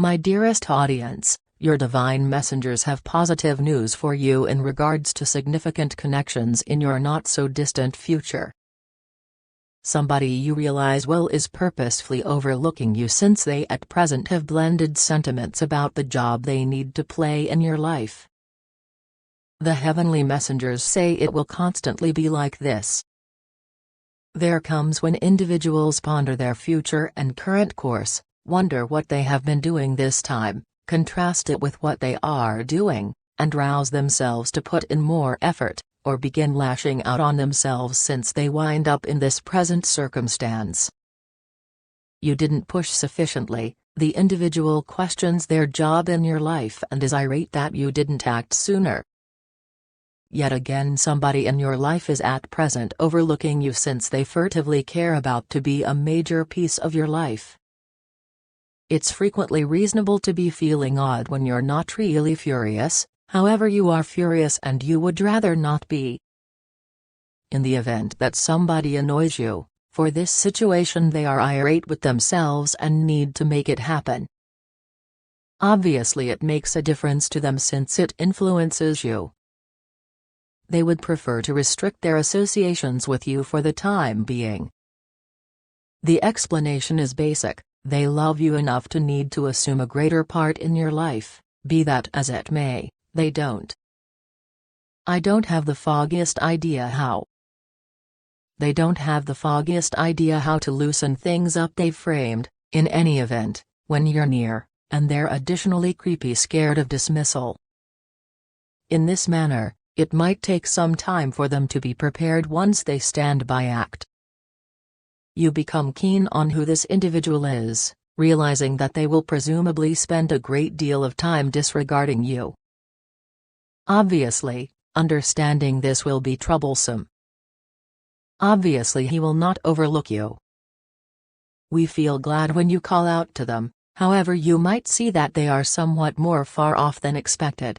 My dearest audience, your divine messengers have positive news for you in regards to significant connections in your not-so-distant future. Somebody you realize well is purposefully overlooking you since they at present have blended sentiments about the job they need to play in your life. The heavenly messengers say it will constantly be like this. There comes when individuals ponder their future and current course, wonder what they have been doing this time, contrast it with what they are doing, and rouse themselves to put in more effort, or begin lashing out on themselves since they wind up in this present circumstance. You didn't push sufficiently, the individual questions their job in your life and is irate that you didn't act sooner. Yet again somebody in your life is at present overlooking you since they furtively care about to be a major piece of your life. It's frequently reasonable to be feeling odd when you're not really furious, however you are furious and you would rather not be. In the event that somebody annoys you, for this situation they are irate with themselves and need to make it happen. Obviously it makes a difference to them since it influences you. They would prefer to restrict their associations with you for the time being. The explanation is basic, they love you enough to need to assume a greater part in your life, be that as it may, they don't. I don't have the foggiest idea how. They don't have the foggiest idea how to loosen things up they've framed, in any event, when you're near, and they're additionally creepy scared of dismissal. In this manner, it might take some time for them to be prepared once they stand by act. You become keen on who this individual is, realizing that they will presumably spend a great deal of time disregarding you. Obviously, understanding this will be troublesome. Obviously he will not overlook you. We feel glad when you call out to them, however you might see that they are somewhat more far off than expected.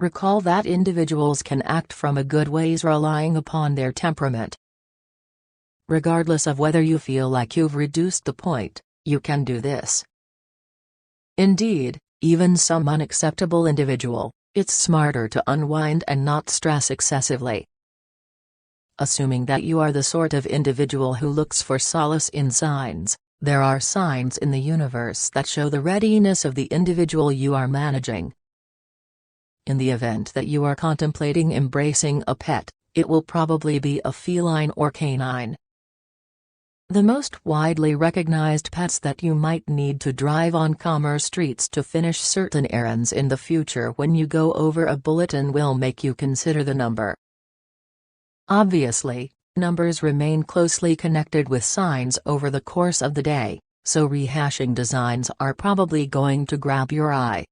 Recall that individuals can act from a good ways relying upon their temperament. Regardless of whether you feel like you've reduced the point, you can do this. Indeed, even some unacceptable individual, it's smarter to unwind and not stress excessively. Assuming that you are the sort of individual who looks for solace in signs, there are signs in the universe that show the readiness of the individual you are managing. In the event that you are contemplating embracing a pet, it will probably be a feline or canine. The most widely recognized pets that you might need to drive on calmer streets to finish certain errands in the future when you go over a bulletin will make you consider the number. Obviously, numbers remain closely connected with signs over the course of the day, so rehashing designs are probably going to grab your eye.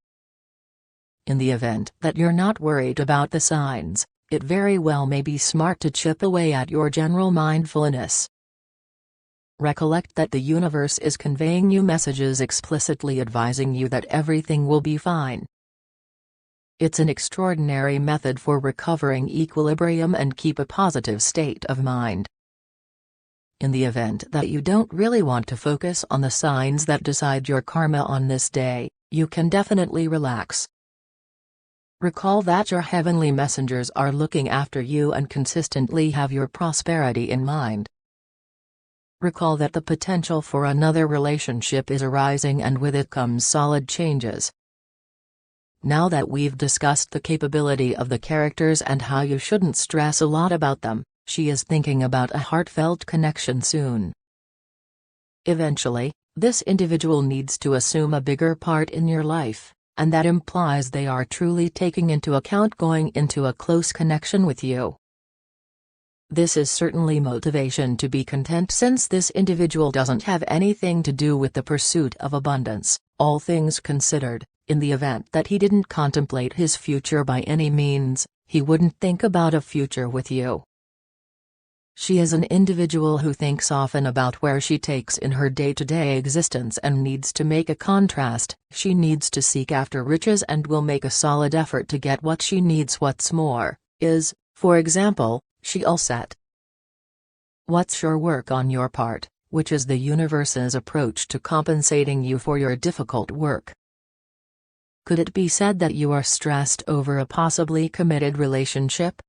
In the event that you're not worried about the signs, it very well may be smart to chip away at your general mindfulness. Recollect that the universe is conveying you messages explicitly advising you that everything will be fine. It's an extraordinary method for recovering equilibrium and keep a positive state of mind. In the event that you don't really want to focus on the signs that decide your karma on this day, you can definitely relax. Recall that your heavenly messengers are looking after you and consistently have your prosperity in mind. Recall that the potential for another relationship is arising and with it comes solid changes. Now that we've discussed the capability of the characters and how you shouldn't stress a lot about them, she is thinking about a heartfelt connection soon. Eventually, this individual needs to assume a bigger part in your life, and that implies they are truly taking into account going into a close connection with you. This is certainly motivation to be content since this individual doesn't have anything to do with the pursuit of abundance, all things considered. In the event that he didn't contemplate his future by any means, he wouldn't think about a future with you. She is an individual who thinks often about where she takes in her day-to-day existence and needs to make a contrast. She needs to seek after riches and will make a solid effort to get what she needs. What's more, for example, she all set. What's your work on your part? which is the universe's approach to compensating you for your difficult work. Could it be said that you are stressed over a possibly committed relationship?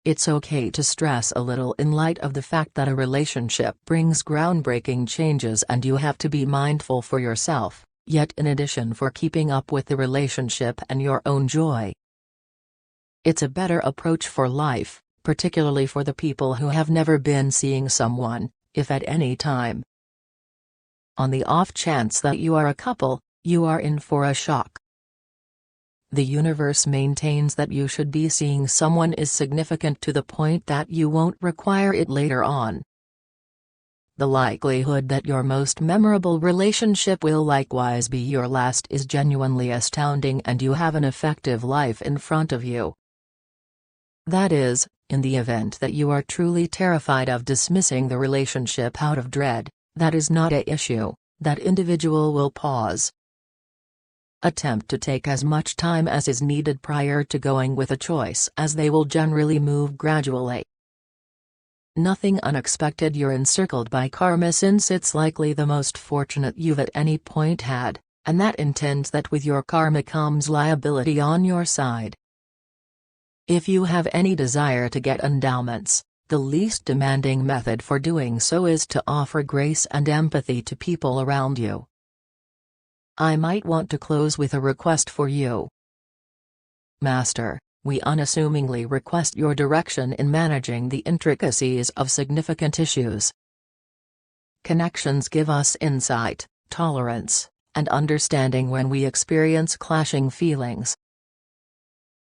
It's okay to stress a little in light of the fact that a relationship brings groundbreaking changes and you have to be mindful for yourself, yet in addition for keeping up with the relationship and your own joy. It's a better approach for life, particularly for the people who have never been seeing someone, if at any time. On the off chance that you are a couple, you are in for a shock. The universe maintains that you should be seeing someone is significant to the point that you won't require it later on. The likelihood that your most memorable relationship will likewise be your last is genuinely astounding, and you have an effective life in front of you. That is, in the event that you are truly terrified of dismissing the relationship out of dread, that is not an issue. That individual will pause. Attempt to take as much time as is needed prior to going with a choice, as they will generally move gradually. Nothing unexpected. You're encircled by karma, since it's likely the most fortunate you've at any point had, and that intends that with your karma comes liability on your side. If you have any desire to get endowments, the least demanding method for doing so is to offer grace and empathy to people around you. I might want to close with a request for you. Master, we unassumingly request your direction in managing the intricacies of significant issues. Connections give us insight, tolerance, and understanding when we experience clashing feelings.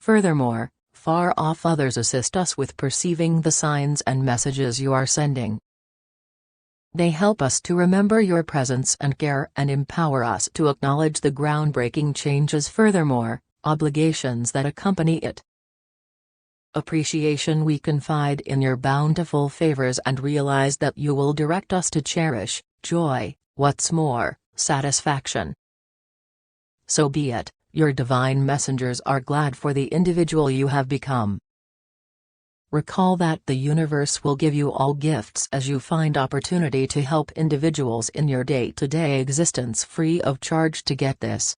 Furthermore, far-off others assist us with perceiving the signs and messages you are sending. They help us to remember your presence and care and empower us to acknowledge the groundbreaking changes, furthermore, obligations that accompany it. Appreciation: we confide in your bountiful favors and realize that you will direct us to cherish joy, what's more, satisfaction. So be it. Your divine messengers are glad for the individual you have become. Recall that the universe will give you all gifts as you find opportunity to help individuals in your day-to-day existence free of charge. To get this,